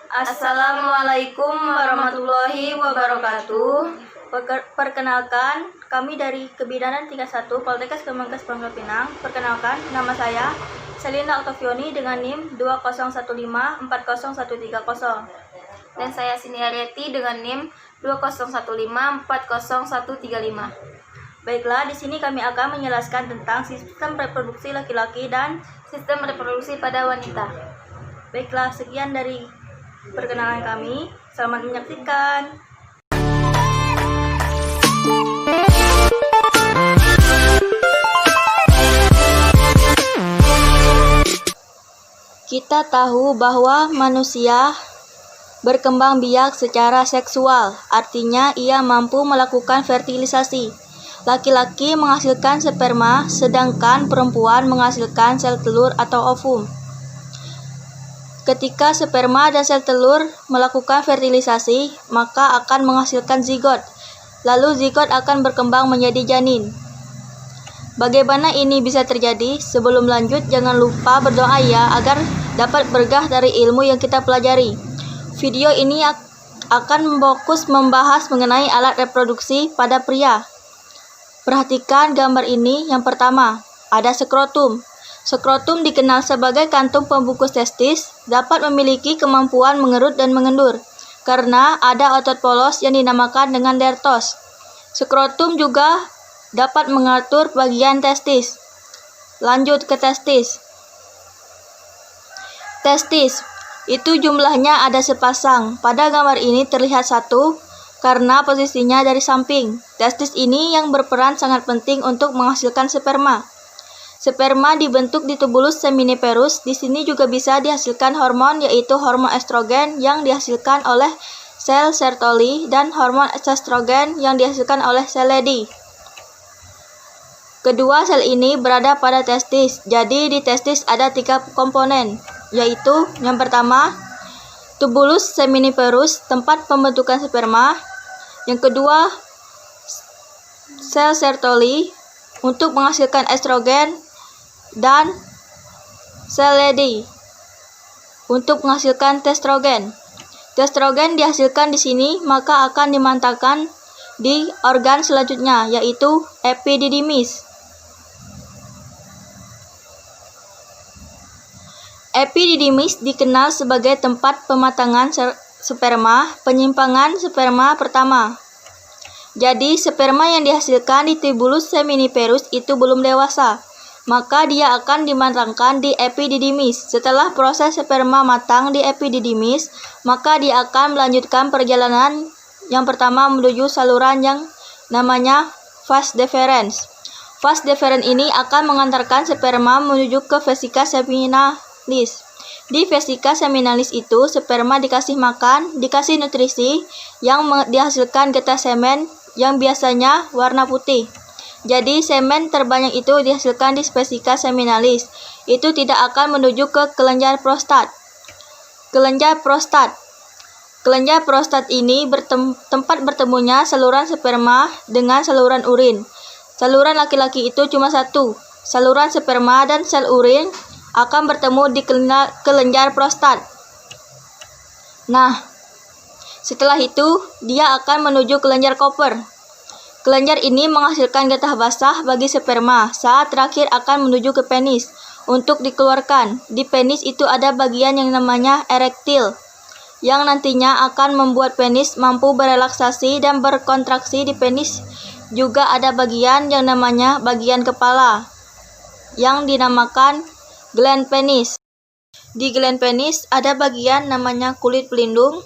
Assalamualaikum warahmatullahi wabarakatuh. Perkenalkan, kami dari Kebidanan 31 Poltekkes Kemenkes Pangkal Pinang. Perkenalkan, nama saya Selina Octaviani dengan NIM 201540130. Dan saya Sini Arieti dengan NIM 201540135. Baiklah, di sini kami akan menjelaskan tentang sistem reproduksi laki-laki dan sistem reproduksi pada wanita. Baiklah, sekian dari perkenalan kami. Selamat menyaksikan. Kita tahu bahwa manusia berkembang biak secara seksual, artinya ia mampu melakukan fertilisasi. Laki-laki menghasilkan sperma, sedangkan perempuan menghasilkan sel telur atau ovum. Ketika sperma dan sel telur melakukan fertilisasi, maka akan menghasilkan zigot. Lalu zigot akan berkembang menjadi janin. Bagaimana ini bisa terjadi? Sebelum lanjut, jangan lupa berdoa ya, agar dapat berkah dari ilmu yang kita pelajari. Video ini akan fokus membahas mengenai alat reproduksi pada pria. Perhatikan gambar ini. Yang pertama, ada skrotum. Skrotum dikenal sebagai kantung pembungkus testis, dapat memiliki kemampuan mengerut dan mengendur, karena ada otot polos yang dinamakan dengan dertos. Skrotum juga dapat mengatur bagian testis. Lanjut ke testis. Testis, itu jumlahnya ada sepasang. Pada gambar ini terlihat satu, karena posisinya dari samping. Testis ini yang berperan sangat penting untuk menghasilkan sperma. Sperma dibentuk di tubulus seminiferus. Di sini juga bisa dihasilkan hormon, yaitu hormon estrogen yang dihasilkan oleh sel Sertoli dan hormon testosteron yang dihasilkan oleh sel Leydig. Kedua sel ini berada pada testis. Jadi di testis ada 3 komponen, yaitu yang pertama, tubulus seminiferus, tempat pembentukan sperma. Yang kedua, sel Sertoli untuk menghasilkan estrogen, dan sel Leydig untuk menghasilkan testosteron. Testosteron dihasilkan di sini, maka akan dimantapkan di organ selanjutnya, yaitu epididymis. Epididymis dikenal sebagai tempat pematangan sperma, penyimpangan sperma pertama. Jadi, sperma yang dihasilkan di tubulus seminiferus itu belum dewasa, maka dia akan dimatangkan di epididymis. Setelah proses sperma matang di epididymis, maka dia akan melanjutkan perjalanan yang pertama menuju saluran yang namanya vas deferens. Vas deferens ini akan mengantarkan sperma menuju ke vesika seminalis. Di vesika seminalis itu, sperma dikasih makan, dikasih nutrisi yang dihasilkan getah semen yang biasanya warna putih. Jadi, semen terbanyak itu dihasilkan di vesika seminalis. Itu tidak akan menuju ke kelenjar prostat. Kelenjar prostat. Kelenjar prostat ini tempat bertemunya saluran sperma dengan saluran urin. Saluran laki-laki itu cuma satu. Saluran sperma dan sel urin akan bertemu di kelenjar prostat. Nah, setelah itu dia akan menuju kelenjar Cooper. Kelenjar ini menghasilkan getah basah bagi sperma. Saat terakhir akan menuju ke penis untuk dikeluarkan. Di penis itu ada bagian yang namanya erektil, yang nantinya akan membuat penis mampu berelaksasi dan berkontraksi. Di penis juga ada bagian yang namanya bagian kepala, yang dinamakan gland penis. Di gland penis ada bagian namanya kulit pelindung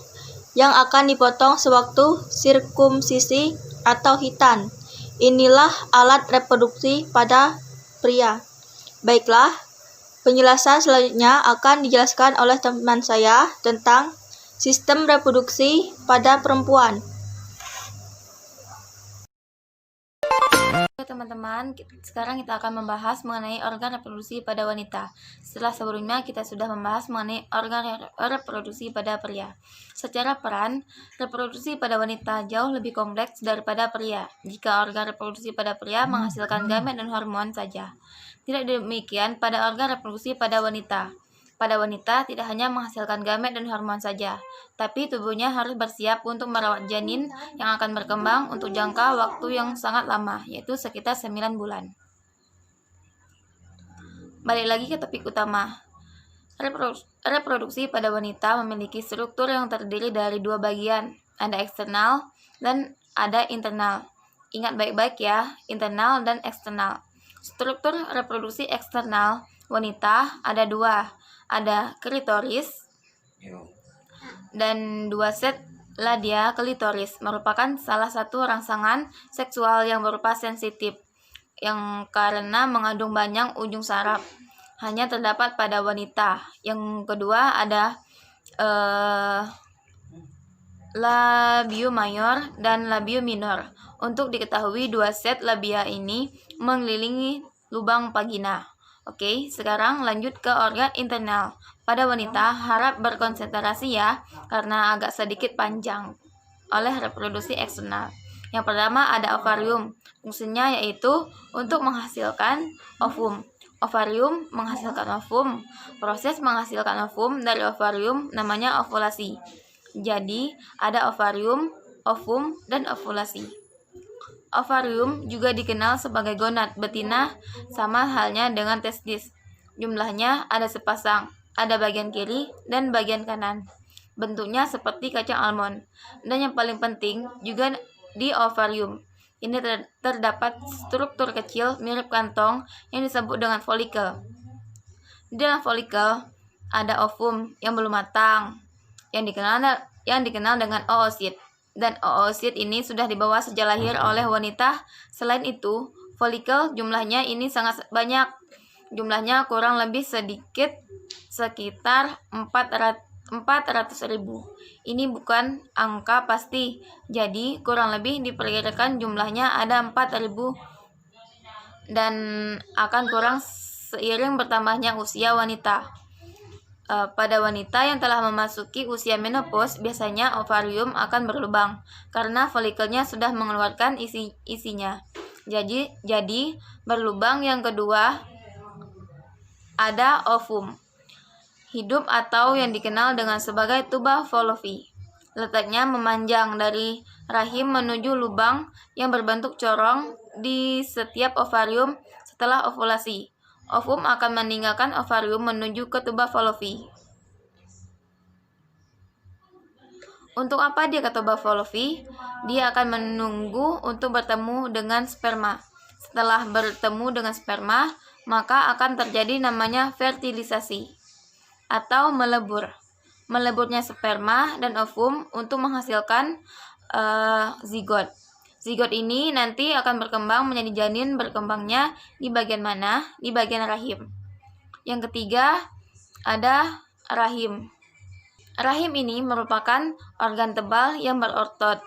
yang akan dipotong sewaktu sirkumsisi atau hitan. Inilah alat reproduksi pada pria. Baiklah, penjelasan selanjutnya akan dijelaskan oleh teman saya tentang sistem reproduksi pada perempuan. Oke teman-teman, sekarang kita akan membahas mengenai organ reproduksi pada wanita. Setelah sebelumnya kita sudah membahas mengenai organ reproduksi pada pria. Secara peran, reproduksi pada wanita jauh lebih kompleks daripada pria. Jika organ reproduksi pada pria menghasilkan gamet dan hormon saja. Tidak demikian pada organ reproduksi pada wanita. pada wanita tidak hanya menghasilkan gamet dan hormon saja, tapi tubuhnya harus bersiap untuk merawat janin yang akan berkembang untuk jangka waktu yang sangat lama, yaitu sekitar 9 bulan. Balik lagi ke topik utama. Reproduksi pada wanita memiliki struktur yang terdiri dari dua bagian, ada eksternal dan ada internal. Ingat baik-baik ya, internal dan eksternal. Struktur reproduksi eksternal wanita ada dua, ada klitoris dan dua set labia klitoris, merupakan salah satu rangsangan seksual yang berupa sensitif, yang karena mengandung banyak ujung saraf, hanya terdapat pada wanita. Yang kedua ada labium mayor dan labium minor. Untuk diketahui, dua set labia ini mengelilingi lubang vagina. Oke, sekarang lanjut ke organ internal. Pada wanita, harap berkonsentrasi ya, karena agak sedikit panjang oleh reproduksi eksternal. Yang pertama ada ovarium. Fungsinya yaitu untuk menghasilkan ovum. Ovarium menghasilkan ovum. Proses menghasilkan ovum dari ovarium namanya ovulasi. Jadi, ada ovarium, ovum, dan ovulasi. Ovarium juga dikenal sebagai gonad betina, sama halnya dengan testis. Jumlahnya ada sepasang, ada bagian kiri dan bagian kanan. Bentuknya seperti kacang almond. Dan yang paling penting juga di ovarium ini terdapat struktur kecil mirip kantong yang disebut dengan folikel. Di dalam folikel ada ovum yang belum matang, yang dikenal dengan oosit. Dan oosit ini sudah dibawa sejak lahir oleh wanita. Selain itu, folikel jumlahnya ini sangat banyak. Jumlahnya kurang lebih sedikit, sekitar 400.000. Ini bukan angka pasti, jadi kurang lebih diperkirakan jumlahnya ada 4.000 dan akan kurang seiring bertambahnya usia wanita. Pada wanita yang telah memasuki usia menopause, biasanya ovarium akan berlubang karena folikelnya sudah mengeluarkan isinya. Jadi berlubang yang kedua ada ovum hidup atau yang dikenal dengan sebagai tuba fallopi. Letaknya memanjang dari rahim menuju lubang yang berbentuk corong di setiap ovarium setelah ovulasi. Ovum akan meninggalkan ovarium menuju ke tuba fallopi. Untuk apa dia ke tuba fallopi? Dia akan menunggu untuk bertemu dengan sperma. Setelah bertemu dengan sperma, maka akan terjadi namanya fertilisasi atau melebur. Meleburnya sperma dan ovum untuk menghasilkan zigot. Zigot ini nanti akan berkembang menjadi janin. Berkembangnya di bagian mana? Di bagian rahim. Yang ketiga ada rahim. Rahim ini merupakan organ tebal yang berotot,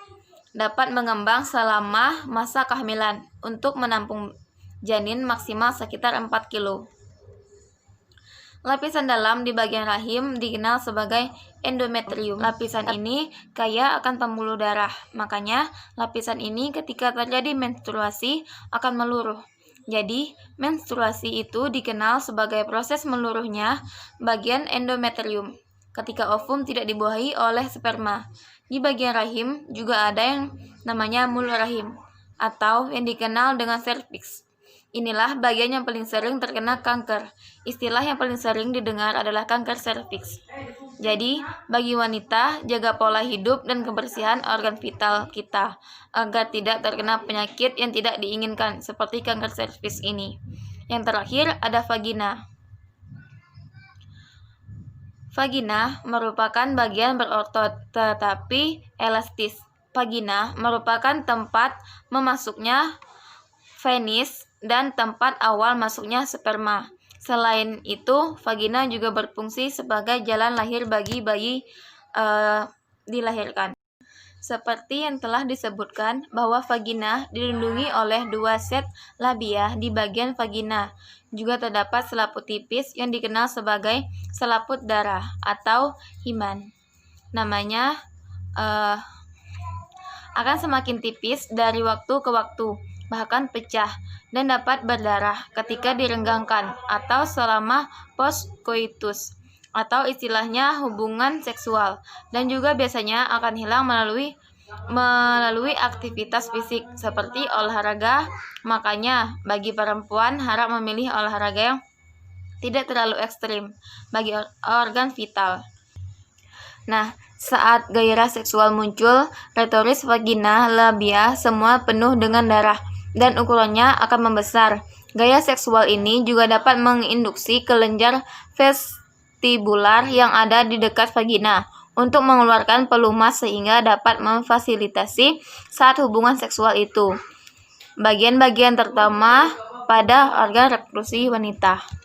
dapat mengembang selama masa kehamilan untuk menampung janin maksimal sekitar 4 kilo. Lapisan dalam di bagian rahim dikenal sebagai endometrium. Lapisan ini kaya akan pembuluh darah. Makanya, lapisan ini ketika terjadi menstruasi akan meluruh. Jadi, menstruasi itu dikenal sebagai proses meluruhnya bagian endometrium ketika ovum tidak dibuahi oleh sperma. Di bagian rahim juga ada yang namanya mul rahim atau yang dikenal dengan serviks. Inilah bagian yang paling sering terkena kanker. Istilah yang paling sering didengar adalah kanker serviks. Jadi, bagi wanita, jaga pola hidup dan kebersihan organ vital kita agar tidak terkena penyakit yang tidak diinginkan seperti kanker serviks ini. Yang terakhir ada vagina. Vagina merupakan bagian berotot tetapi elastis. Vagina merupakan tempat memasuknya penis dan tempat awal masuknya sperma. Selain itu, vagina juga berfungsi sebagai jalan lahir bagi bayi dilahirkan. Seperti yang telah disebutkan bahwa vagina dilindungi oleh dua set labia di bagian vagina. Juga terdapat selaput tipis yang dikenal sebagai selaput darah atau himan. Namanya akan semakin tipis dari waktu ke waktu, bahkan pecah, dan dapat berdarah ketika direnggangkan atau selama postcoitus. atau istilahnya hubungan seksual, dan juga biasanya akan hilang melalui aktivitas fisik seperti olahraga. Makanya bagi perempuan harap memilih olahraga yang tidak terlalu ekstrim bagi organ vital. Nah, saat gairah seksual muncul, klitoris, vagina, labia semua penuh dengan darah dan ukurannya akan membesar. Gaya seksual ini juga dapat menginduksi kelenjar vestibular yang ada di dekat vagina untuk mengeluarkan pelumas sehingga dapat memfasilitasi saat hubungan seksual itu. Bagian-bagian terutama pada organ reproduksi wanita.